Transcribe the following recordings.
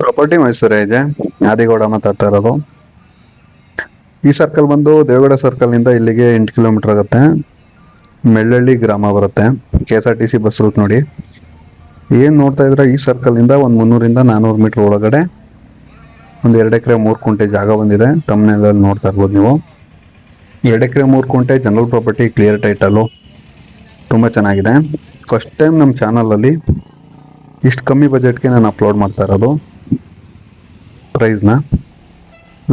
Property ಮೈಸೂರೇ ಇದೆ. ಆದಿಗೌಡ ಮಾತಾಡ್ತಾ ಇರೋದು. ಈ ಸರ್ಕಲ್ ಬಂದು ದೇವಗಡ ಸರ್ಕಲ್ ನಿಂದ ಇಲ್ಲಿಗೆ 8 ಕಿಲೋಮೀಟರ್ ಆಗುತ್ತೆ. ಮೆಳ್ಳಳ್ಳಿ ಗ್ರಾಮ ಬರುತ್ತೆ. KSRTC ಬಸ್ ರೂಟ್ ನೋಡಿ. ಏನ್ ನೋಡ್ತಾ ಇದ್ರೆ ಈ ಸರ್ಕಲ್ ನಿಂದ ಒಂದ್ 300-400 ಮೀಟರ್ ಒಳಗಡೆ ಒಂದು 2 ಎಕರೆ 3 ಕುಂಟೆ ಜಾಗ ಬಂದಿದೆ. ತಮ್ಮನೇಲಿ ನೋಡ್ತಾ ಇರ್ಬೋದು ನೀವು. 2 ಎಕರೆ 3 ಕುಂಟೆ ಜನರಲ್ ಪ್ರಾಪರ್ಟಿ, ಕ್ಲಿಯರ್ ಟೈಟಲ್, ತುಂಬಾ ಚೆನ್ನಾಗಿದೆ. ಫಸ್ಟ್ ಟೈಮ್ ನಮ್ಮ ಚಾನಲ್ ಅಲ್ಲಿ ಇಷ್ಟು ಕಮ್ಮಿ ಬಜೆಟ್ಗೆ ನಾನು ಅಪ್ಲೋಡ್ ಮಾಡ್ತಾ ಇರೋದು ಪ್ರೈಸ್ನ.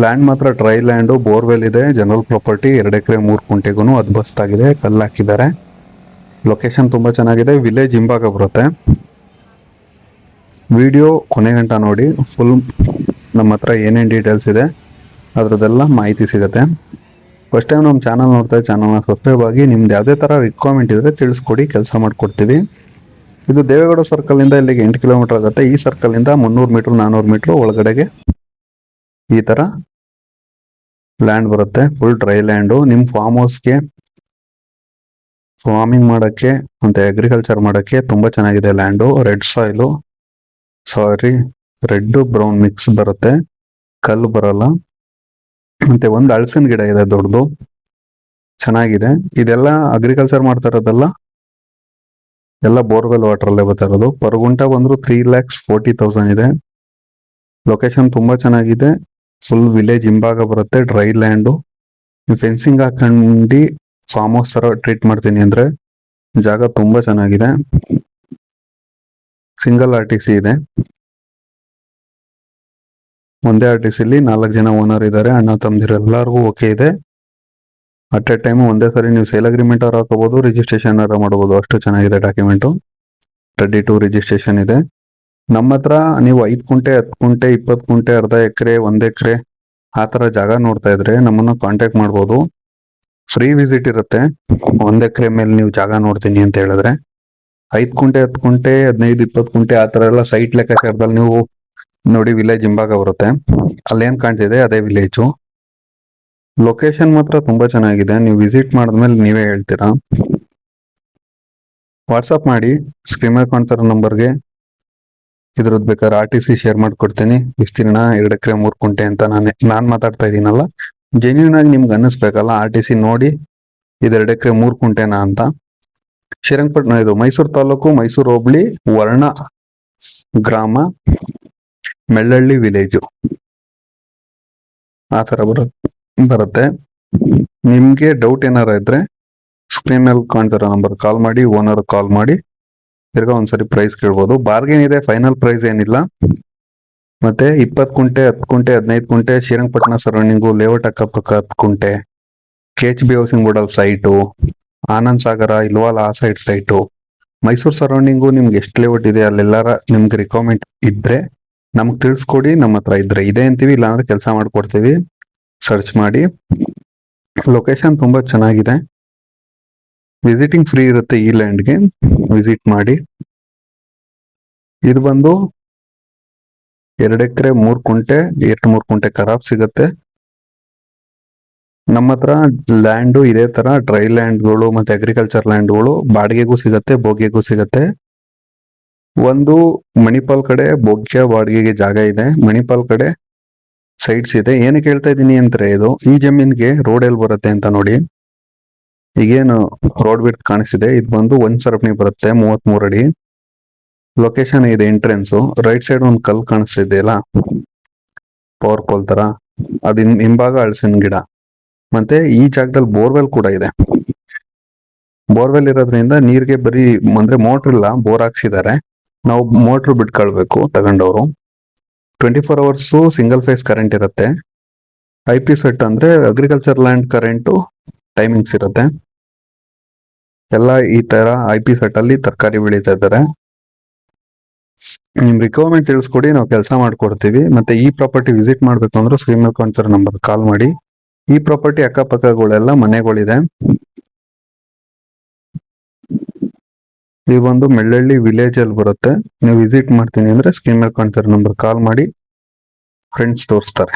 ಲ್ಯಾಂಡ್ ಮಾತ್ರ ಡ್ರೈ ಲ್ಯಾಂಡು, ಬೋರ್ವೆಲ್ ಇದೆ, ಜನರಲ್ ಪ್ರಾಪರ್ಟಿ, 2 ಎಕರೆ 3 ಕುಂಟೆಗೂ ಅದ್ಬಸ್ತಾಗಿದೆ, ಕಲ್ಲು ಹಾಕಿದ್ದಾರೆ. ಲೊಕೇಶನ್ ತುಂಬಾ ಚೆನ್ನಾಗಿದೆ, ವಿಲೇಜ್ ಹಿಂಭಾಗ ಬರುತ್ತೆ. ವಿಡಿಯೋ ಕೊನೆ ಗಂಟ ನೋಡಿ, ಫುಲ್ ನಮ್ಮ ಹತ್ರ ಏನೇನು ಡೀಟೇಲ್ಸ್ ಇದೆ ಅದ್ರದ್ದೆಲ್ಲ ಮಾಹಿತಿ ಸಿಗುತ್ತೆ. ಫಸ್ಟ್ ಟೈಮ್ ನಮ್ಮ ಚಾನಲ್ ನೋಡ್ತಾ ಚಾನಲ್ನ ಸಬ್ಸ್ಕ್ರೈಬ್ ಆಗಿ. ನಿಮ್ದು ಯಾವುದೇ ಥರ ರಿಕ್ವೈರ್ಮೆಂಟ್ ಇದ್ರೆ ತಿಳಿಸ್ಕೊಡಿ, ಕೆಲಸ ಮಾಡಿಕೊಡ್ತೀವಿ. ಇದು ದೇವೇಗೌಡ ಸರ್ಕಲ್ ಇಂದ ಇಲ್ಲಿಗೆ 8 ಕಿಲೋಮೀಟರ್ ಆಗುತ್ತೆ. ಈ ಸರ್ಕಲ್ ಇಂದ 300-400 ಮೀಟರ್ ಒಳಗಡೆಗೆ ಈ ತರ ಲ್ಯಾಂಡ್ ಬರುತ್ತೆ. Full dry land. ನಿಮ್ ಫಾರ್ಮ್ ಹೌಸ್ಗೆ, ಫಾರ್ಮಿಂಗ್ ಮಾಡಕ್ಕೆ ಮತ್ತೆ ಅಗ್ರಿಕಲ್ಚರ್ ಮಾಡಕ್ಕೆ ತುಂಬಾ ಚೆನ್ನಾಗಿದೆ ಲ್ಯಾಂಡು. ರೆಡ್ ಬ್ರೌನ್ ಮಿಕ್ಸ್ ಬರುತ್ತೆ, ಕಲ್ಲು ಬರಲ್ಲ. ಮತ್ತೆ ಒಂದು ಹಲಸಿನ ಗಿಡ ಇದೆ ದೊಡ್ಡದು, ಚೆನ್ನಾಗಿದೆ. ಇದೆಲ್ಲ ಅಗ್ರಿಕಲ್ಚರ್ ಮಾಡ್ತಾ ಇರೋದಲ್ಲ, ಎಲ್ಲ ಬೋರ್ವೆಲ್ ವಾಟರ್ ಅಲ್ಲೇ ಬರ್ತಾ ಇರೋದು. ಪರ್ ಗುಂಟ ಬಂದ್ರು 3,40,000 ಇದೆ. ಲೊಕೇಶನ್ ತುಂಬಾ ಚೆನ್ನಾಗಿದೆ. ಫುಲ್ ವಿಲೇಜ್ ಹಿಂಭಾಗ ಬರುತ್ತೆ, ಡ್ರೈ ಲ್ಯಾಂಡು. ಫೆನ್ಸಿಂಗ್ ಹಾಕೊಂಡು ಫಾರ್ಮ್ ಹೌಸ್ ತರ ಟ್ರೀಟ್ ಮಾಡ್ತೀನಿ ಅಂದ್ರೆ ಜಾಗ ತುಂಬಾ ಚೆನ್ನಾಗಿದೆ. ಸಿಂಗಲ್ RTC ಇದೆ. ಒಂದೇ RTCಲಿ 4 ಜನ ಓನರ್ ಇದ್ದಾರೆ, ಅಣ್ಣ ತಮ್ಮದಿರು ಎಲ್ಲರಿಗೂ ಓಕೆ ಇದೆ. ಅಟ್ ಎ ಟೈಮ್ ಒಂದೇ ಸರಿ ನೀವು ಸೇಲ್ ಅಗ್ರಿಮೆಂಟ್ ಅವ್ರು ಹಾಕೋಬಹುದು, ರಿಜಿಸ್ಟ್ರೇಷನ್ ಮಾಡಬಹುದು. ಅಷ್ಟು ಚೆನ್ನಾಗಿದೆ ಡಾಕ್ಯುಮೆಂಟು. ರೆಡಿ ಟು ರಿಜಿಸ್ಟ್ರೇಷನ್ ಇದೆ. ನಮ್ಮ ಹತ್ರ ನೀವು 5 ಕುಂಟೆ, 10 ಕುಂಟೆ, 20 ಕುಂಟೆ, ಅರ್ಧ ಎಕರೆ, 1 ಎಕರೆ ಆ ತರ ಜಾಗ ನೋಡ್ತಾ ಇದ್ರೆ ನಮ್ಮನ್ನ ಕಾಂಟ್ಯಾಕ್ಟ್ ಮಾಡ್ಬೋದು. ಫ್ರೀ ವಿಸಿಟ್ ಇರುತ್ತೆ. 1 ಎಕರೆ ಮೇಲೆ ನೀವು ಜಾಗ ನೋಡ್ತೀನಿ ಅಂತ ಹೇಳಿದ್ರೆ. 5 ಕುಂಟೆ, 10 ಕುಂಟೆ, 15-20 ಕುಂಟೆ ಆ ತರ ಎಲ್ಲ ಸೈಟ್ ಲೆಕ್ಕಾಚಾರದಲ್ಲಿ ನೀವು ನೋಡಿ. ವಿಲೇಜ್ ಹಿಂಭಾಗ ಬರುತ್ತೆ, ಅಲ್ಲೇನ್ ಕಾಣ್ತಿದೆ ಅದೇ ವಿಲೇಜು. ಲೊಕೇಶನ್ ಮಾತ್ರ ತುಂಬಾ ಚೆನ್ನಾಗಿದೆ. ನೀವು ವಿಸಿಟ್ ಮಾಡಿದ್ಮೇಲೆ ನೀವೇ ಹೇಳ್ತೀರಾ. ವಾಟ್ಸಪ್ ಮಾಡಿ, ಸ್ಕ್ರೀನ್ ಮೇಲೆ ಕಾಣ್ತಿರೋ ನಂಬರ್ಗೆ. ಇದ್ರದ್ದು ಬೇಕಾದ್ರೆ RTC ಶೇರ್ ಮಾಡ್ಕೊಡ್ತೀನಿ. ವಿಸ್ತೀರ್ಣ 2 ಎಕರೆ 3 ಕುಂಟೆ ಅಂತ ನಾನ್ ಮಾತಾಡ್ತಾ ಇದ್ದೀನಲ್ಲ, ಜೆನ್ಯೂನ್ ಆಗಿ ನಿಮ್ಗೆ ಅನ್ನಿಸ್ಬೇಕಲ್ಲ. RTC ನೋಡಿ ಇದು 2 ಎಕರೆ 3 ಕುಂಟೆನಾ ಅಂತ. ಶ್ರೀರಂಗಪಟ್ಟಣ, ಇದು ಮೈಸೂರು ತಾಲೂಕು, ಮೈಸೂರು ಹೋಬಳಿ, ವರ್ಣ ಗ್ರಾಮ, ಮೆಳ್ಳಳ್ಳಿ ವಿಲೇಜು ಆ ತರ ಬರುತ್ತೆ. ನಿಮ್ಗೆ ಡೌಟ್ ಏನಾರ ಇದ್ರೆ ಸ್ಕ್ರೀನ್ ಮೇಲೆ ಕಾಣ್ತಿರೋ ನಂಬರ್ ಕಾಲ್ ಮಾಡಿ, ಓನರ್ ಕಾಲ್ ಮಾಡಿ ತಿರ್ಗಾ ಒಂದ್ಸರಿ ಪ್ರೈಸ್ ಕೇಳ್ಬೋದು. ಬಾರ್ಗೇನ್ ಇದೆ, ಫೈನಲ್ ಪ್ರೈಸ್ ಏನಿಲ್ಲ. ಮತ್ತೆ 20 ಕುಂಟೆ, 10 ಕುಂಟೆ, 15 ಕುಂಟೆ, ಶ್ರೀರಂಗಪಟ್ಟಣ ಸರೌಂಡಿಂಗು, ಲೇಔಟ್ ಅಕ್ಕಪಕ್ಕ 10 ಕುಂಟೆ, KHB housing board site, Anand Sagara, ಇಲ್ವಾಲ ಆ ಸೈಟು, ಮೈಸೂರು ಸರೌಂಡಿಂಗು ನಿಮ್ಗೆ ಎಷ್ಟು ಲೇಔಟ್ ಇದೆ ಅಲ್ಲೆಲ್ಲಾರ ನಿಮ್ಗೆ ರಿಕ್ವೈರ್ಮೆಂಟ್ ಇದ್ರೆ ನಮ್ಗೆ ತಿಳಿಸ್ಕೊಡಿ. ನಮ್ಮ ಹತ್ರ ಇದ್ರೆ ಇದೆ ಅಂತೀವಿ, ಇಲ್ಲಾಂದ್ರೆ ಕೆಲಸ ಮಾಡ್ಕೊಡ್ತೀವಿ. ಸರ್ಚ್ ಮಾಡಿ. ಲೊಕೇಶನ್ ತುಂಬಾ ಚೆನ್ನಾಗಿದೆ. ವಿಸಿಟಿಂಗ್ ಫ್ರೀ ಇರುತ್ತೆ. ಈ ಲ್ಯಾಂಡ್ಗೆ ವಿಸಿಟ್ ಮಾಡಿ. ಇದು ಬಂದು 2 ಎಕರೆ 3 ಕುಂಟೆ, 3 ಕುಂಟೆ ಖರಾಬ್ ಸಿಗತ್ತೆ. ನಮ್ಮ ಹತ್ರ ಲ್ಯಾಂಡು ಇದೇ ತರ ಡ್ರೈ ಲ್ಯಾಂಡ್ಗಳು ಮತ್ತೆ ಅಗ್ರಿಕಲ್ಚರ್ ಲ್ಯಾಂಡ್ಗಳು ಬಾಡಿಗೆಗೂ ಸಿಗತ್ತೆ, ಬೋಗಿಗೂ ಸಿಗತ್ತೆ. ಒಂದು ಮಣಿಪಾಲ್ ಕಡೆ ಬೋಗ್ಯ ಬಾಡಿಗೆಗೆ ಜಾಗ ಇದೆ, ಮಣಿಪಾಲ್ ಕಡೆ ಸೈಟ್ಸ್ ಇದೆ. ಏನಕ್ಕೆ ಹೇಳ್ತಾ ಇದ್ದೀನಿ ಅಂದ್ರೆ, ಇದು ಈ ಜಮೀನ್ಗೆ ರೋಡ್ ಎಲ್ಲಿ ಬರುತ್ತೆ ಅಂತ ನೋಡಿ. ಈಗೇನು ರೋಡ್ ಬಿಡ್ತ್ ಕಾಣಿಸ್ತಿದೆ, ಇದು ಬಂದು 1 ಸರಪಣಿ ಬರುತ್ತೆ, 33 ಅಡಿ. ಲೊಕೇಶನ್ ಇದೆ ಎಂಟ್ರೆನ್ಸ್. ರೈಟ್ ಸೈಡ್ ಒಂದು ಕಲ್ ಕಾಣಿಸ್ತಿದೆಯಲ್ಲ, ಪವರ್ ಪೋಲ್ ತರ, ಅದಿನ್ ಹಿಂಭಾಗ ಹಲಸಿನ ಗಿಡ. ಮತ್ತೆ ಈ ಜಾಗದಲ್ಲಿ ಬೋರ್ವೆಲ್ ಕೂಡ ಇದೆ. ಬೋರ್ವೆಲ್ ಇರೋದ್ರಿಂದ ನೀರ್ಗೆ ಬರೀ ಅಂದ್ರೆ ಮೋಟರ್ ಇಲ್ಲ, ಬೋರ್ ಹಾಕ್ಸಿದ್ದಾರೆ. ನಾವು ಮೋಟರ್ ಬಿಟ್ಕೊಳ್ಬೇಕು ತಗೊಂಡವರು. 24 hours ಸಿಂಗಲ್ ಫೇಸ್ ಕರೆಂಟ್ ಇರುತ್ತೆ. IP ಸೆಟ್ ಅಂದ್ರೆ ಅಗ್ರಿಕಲ್ಚರ್ ಲ್ಯಾಂಡ್ ಕರೆಂಟು ಟೈಮಿಂಗ್ಸ್ ಇರುತ್ತೆ. ಎಲ್ಲ ಈ ತರ IP ಸೆಟ್ ಅಲ್ಲಿ ತರಕಾರಿ ಬೆಳೀತಾ ಇದ್ದಾರೆ. ನಿಮ್ ರಿಕ್ವೈರ್ಮೆಂಟ್ ತಿಳಿಸ್ಕೊಡಿ, ನಾವು ಕೆಲಸ ಮಾಡ್ಕೊಡ್ತೀವಿ. ಮತ್ತೆ ಈ ಪ್ರಾಪರ್ಟಿ ವಿಸಿಟ್ ಮಾಡ್ಬೇಕು ಅಂದ್ರೆ ಸ್ಕ್ರೀನ್ ಮೇಲೆ ಕಾಣ್ತಿರೋ ನಂಬರ್ ಕಾಲ್ ಮಾಡಿ. ಈ ಪ್ರಾಪರ್ಟಿ ಅಕ್ಕಪಕ್ಕಗಳೆಲ್ಲ ಮನೆಗಳಿದೆ. ಇದು ಒಂದು ಮೆಳ್ಳಳ್ಳಿ ವಿಲೇಜ್ ಅಲ್ಲಿ ಬರುತ್ತೆ. ನೀವು ವಿಸಿಟ್ ಮಾಡ್ತೀನಿ ಅಂದ್ರೆ ಸ್ಕ್ರೀನ್ ಮೇಲೆ ಕಾಣ್ತಿರೋ ನಂಬರ್ ಕಾಲ್ ಮಾಡಿ, ಫ್ರೆಂಡ್ಸ್ ತೋರಿಸ್ತಾರೆ.